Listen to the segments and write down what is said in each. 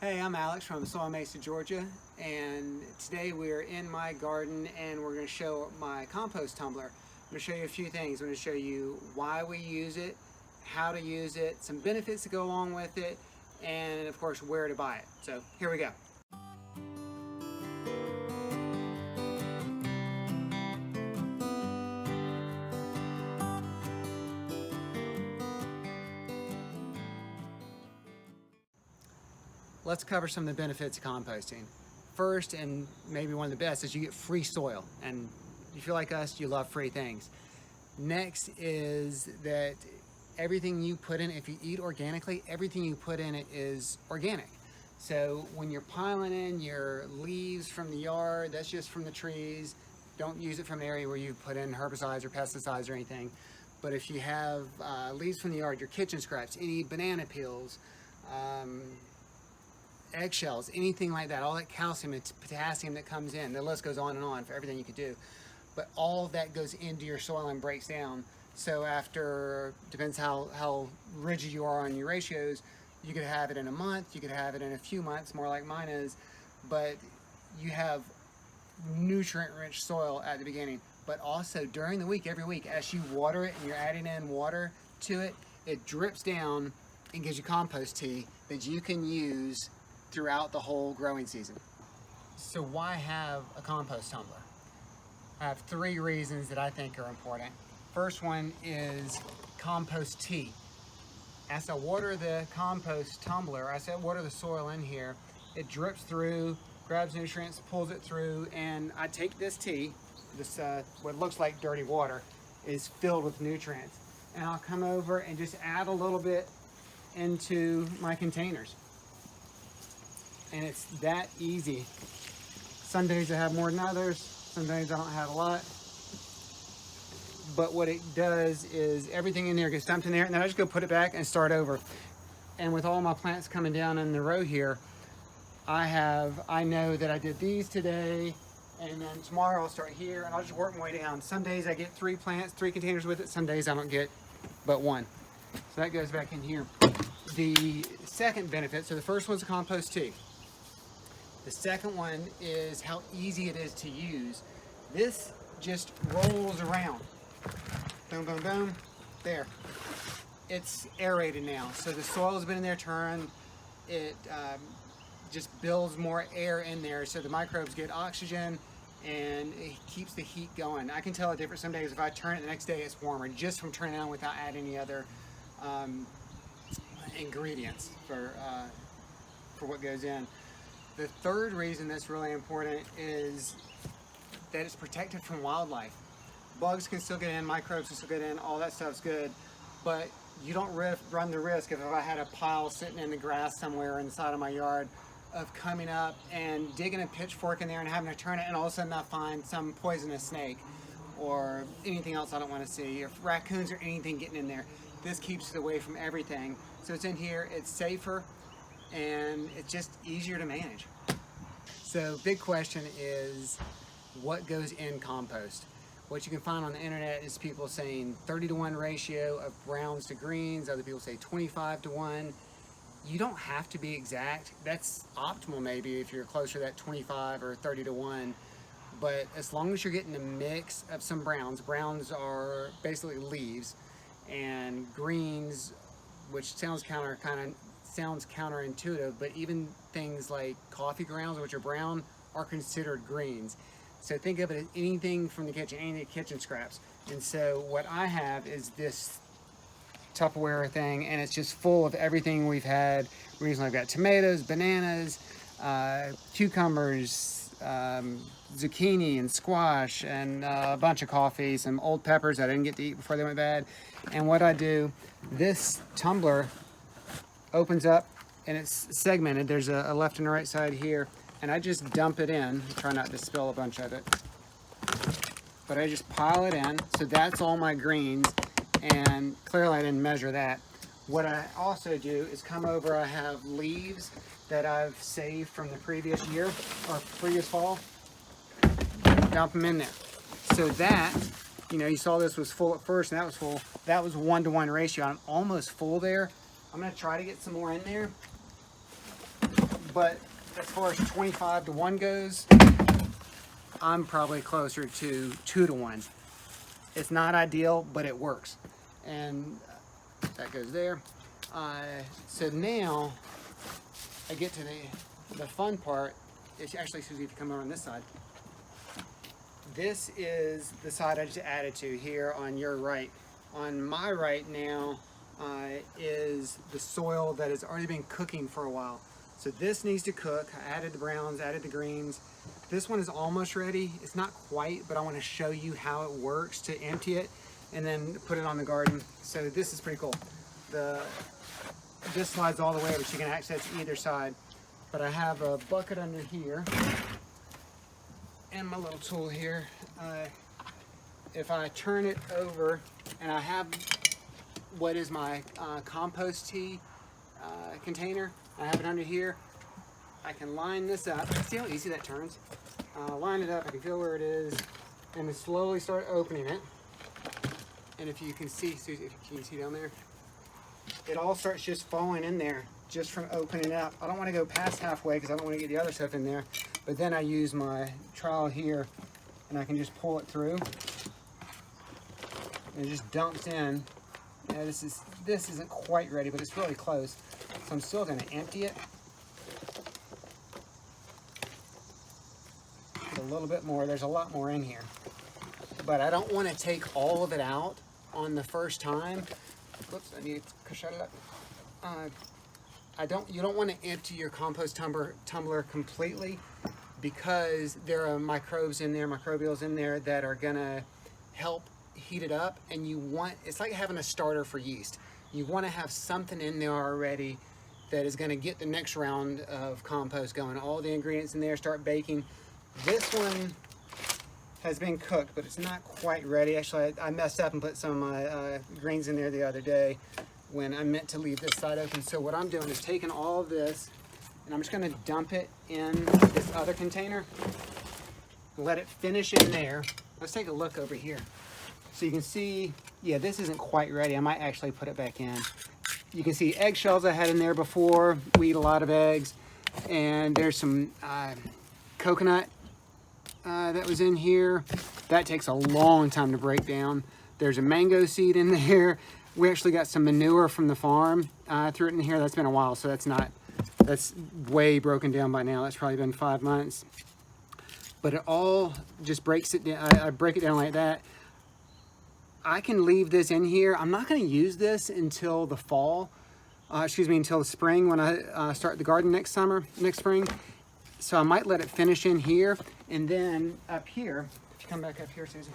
Hey, I'm Alex from Soil Mesa, Georgia, and today we're in my garden and we're going to show my compost tumbler. I'm going to show you a few things. I'm going to show you why we use it, how to use it, some benefits that go along with it, and of course where to buy it. So here we go. Let's cover some of the benefits of composting. First, and maybe one of the best, is you get free soil. And if you're like us, you love free things. Next is that everything you put in, if you eat organically, everything you put in it is organic. So when you're piling in your leaves from the yard, that's just from the trees. Don't use it from an area where you put in herbicides or pesticides or anything. But if you have leaves from the yard, your kitchen scraps, any banana peels, eggshells, anything like that, all that calcium and potassium that comes in, the list goes on and on for everything you could do. But all of that goes into your soil and breaks down. So after, depends how rigid you are on your ratios, you could have it in a month, you could have it in a few months, more like mine is, but you have nutrient-rich soil at the beginning. But also during the week, every week, as you water it and you're adding in water to it, it drips down and gives you compost tea that you can use throughout the whole growing season. So why have a compost tumbler? I have three reasons that I think are important. First one is compost tea. As I water the compost tumbler, as I water the soil in here, it drips through, grabs nutrients, pulls it through, and I take this tea, this what looks like dirty water, is filled with nutrients. And I'll come over and just add a little bit into my containers. And it's that easy. Some days I have more than others, some days I don't have a lot. But what it does is everything in there gets dumped in there, and then I just go put it back and start over. And with all my plants coming down in the row here, I know that I did these today, and then tomorrow I'll start here, and I'll just work my way down. Some days I get 3 plants, 3 containers with it, some days I don't get but 1. So that goes back in here. The second benefit, so the first one's a compost tea. The second one is how easy it is to use. This just rolls around. Boom, boom, boom, there. It's aerated now, so the soil has been in there turned. It just builds more air in there, so the microbes get oxygen and it keeps the heat going. I can tell a difference some days if I turn it the next day it's warmer, just from turning it on without adding any other ingredients for what goes in. The third reason that's really important is that it's protected from wildlife. Bugs can still get in, microbes can still get in, all that stuff's good, but you don't run the risk if I had a pile sitting in the grass somewhere in the side of my yard of coming up and digging a pitchfork in there and having to turn it, and all of a sudden I find some poisonous snake or anything else I don't want to see, or raccoons or anything getting in there. This keeps it away from everything. So it's in here, it's safer, and it's just easier to manage. So big question is, what goes in compost? What you can find on the internet is people saying 30-to-1 ratio of browns to greens. Other people say 25-to-1. You don't have to be exact. That's optimal maybe if you're closer to that 25 or 30-to-1. But as long as you're getting a mix of some browns are basically leaves, and greens, which sounds counterintuitive, but even things like coffee grounds, which are brown, are considered greens. So think of it as anything from the kitchen, any kitchen scraps. And so what I have is this Tupperware thing, and it's just full of everything we've had recently. I've got tomatoes, bananas, cucumbers, zucchini and squash, and a bunch of coffee, some old peppers I didn't get to eat before they went bad. And what I do, this tumbler opens up and it's segmented. There's a left and a right side here, and I just dump it in. Try not to spill a bunch of it, but I just pile it in. So that's all my greens, and clearly I didn't measure that. What I also do is come over, I have leaves that I've saved from the previous year or previous fall, dump them in there. So that, you saw this was full at first and that was full. That was 1-to-1 ratio. I'm almost full there. I'm gonna try to get some more in there, but as far as 25 to 1 goes, I'm probably closer to 2 to 1. It's not ideal, but it works. And that goes there. So now I get to the fun part. It's actually, Susie, if you come over on this side. This is the side I just added to here on your right. On my right now is the soil that has already been cooking for a while. So this needs to cook. I added the browns, added the greens. This one is almost ready. It's not quite, but I want to show you how it works to empty it and then put it on the garden. So this is pretty cool. This slides all the way over, so you can access either side. But I have a bucket under here and my little tool here. If I turn it over, and I have what is my compost tea container, I have it under here. I can line this up. See how easy that turns? Line it up, I can feel where it is, and then slowly start opening it. And if you can see, Susie, if you can see down there, it all starts just falling in there just from opening it up. I don't want to go past halfway because I don't want to get the other stuff in there. But then I use my trowel here and I can just pull it through. And it just dumps in. Yeah, this isn't quite ready, but it's really close. So I'm still going to empty it. Put a little bit more. There's a lot more in here. But I don't want to take all of it out on the first time. Whoops, I need to shut it up. You don't want to empty your compost tumbler completely, because there are microbes in there, microbials in there that are gonna help heat it up, and it's like having a starter for yeast. You want to have something in there already that is gonna get the next round of compost going. All the ingredients in there start baking. This one has been cooked, but it's not quite ready. Actually, I messed up and put some of my greens in there the other day when I meant to leave this side open. So what I'm doing is taking all of this, and I'm just gonna dump it in this other container, let it finish in there. Let's take a look over here. So you can see, yeah, this isn't quite ready. I might actually put it back in. You can see eggshells I had in there before. We eat a lot of eggs. And there's some coconut that was in here. That takes a long time to break down. There's a mango seed in there. We actually got some manure from the farm. I threw it in here. That's been a while, so that's way broken down by now. That's probably been 5 months. But it all just breaks it down. I break it down like that. I can leave this in here. I'm not going to use this until the fall. Until the spring when I start the garden next spring. So I might let it finish in here, and then up here, if you come back up here, Susan.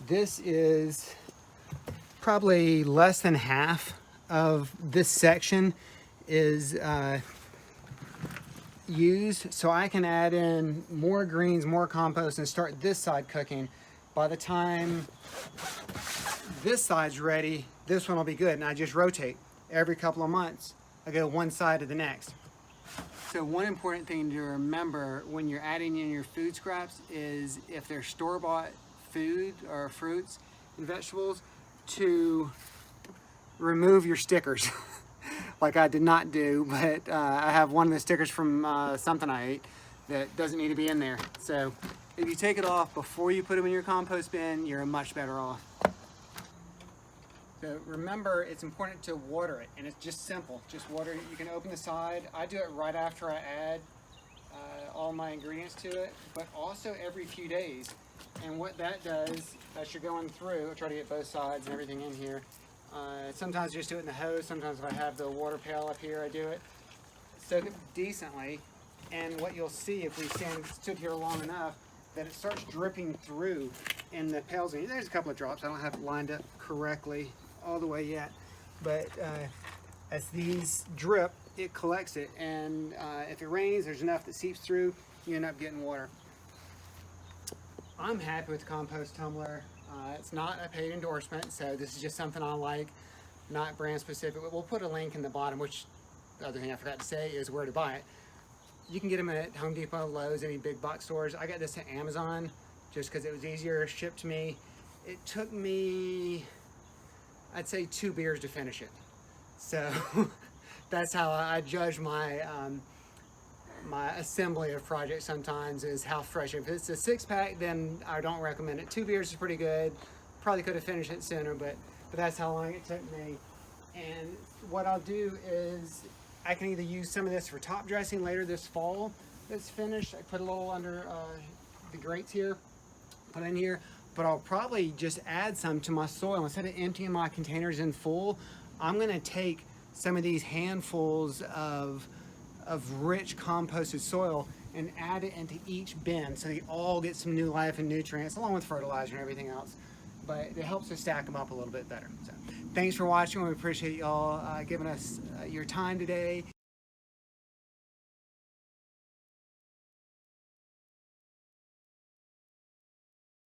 This is probably less than half of this section is used, so I can add in more greens, more compost, and start this side cooking. By the time this side's ready, this one will be good, and I just rotate every couple of months. I go one side to the next. So one important thing to remember when you're adding in your food scraps is if they're store-bought food or fruits and vegetables, to remove your stickers. Like I did not do, but I have one of the stickers from something I ate that doesn't need to be in there. So if you take it off before you put them in your compost bin, you're much better off. So remember, it's important to water it, and it's just simple. Just water it. You can open the side. I do it right after I add all my ingredients to it, but also every few days. And what that does, as you're going through, I try to get both sides and everything in here. Sometimes I just do it in the hose. Sometimes if I have the water pail up here, I do it. Soak it decently, and what you'll see if we stood here long enough, that it starts dripping through in the pails. And there's a couple of drops. I don't have it lined up correctly all the way yet, but as these drip, it collects it, and if it rains, there's enough that seeps through, you end up getting water. I'm happy with the compost tumbler. It's not a paid endorsement, so this is just something I like, not brand specific. We'll put a link in the bottom, which the other thing I forgot to say is where to buy it. You can get them at Home Depot, Lowe's, any big box stores. I got this at Amazon just because it was easier shipped to me. It took me, I'd say, 2 beers to finish it. So that's how I judge my my assembly of projects sometimes, is how fresh. If it's a 6-pack, then I don't recommend it. 2 beers is pretty good. Probably could have finished it sooner, but that's how long it took me. And what I'll do is I can either use some of this for top dressing later this fall that's finished. I put a little under the grates here, put it in here, but I'll probably just add some to my soil. Instead of emptying my containers in full, I'm gonna take some of these handfuls of rich composted soil and add it into each bin so they all get some new life and nutrients along with fertilizer and everything else. But it helps to stack them up a little bit better. So thanks for watching. We appreciate y'all giving us your time today.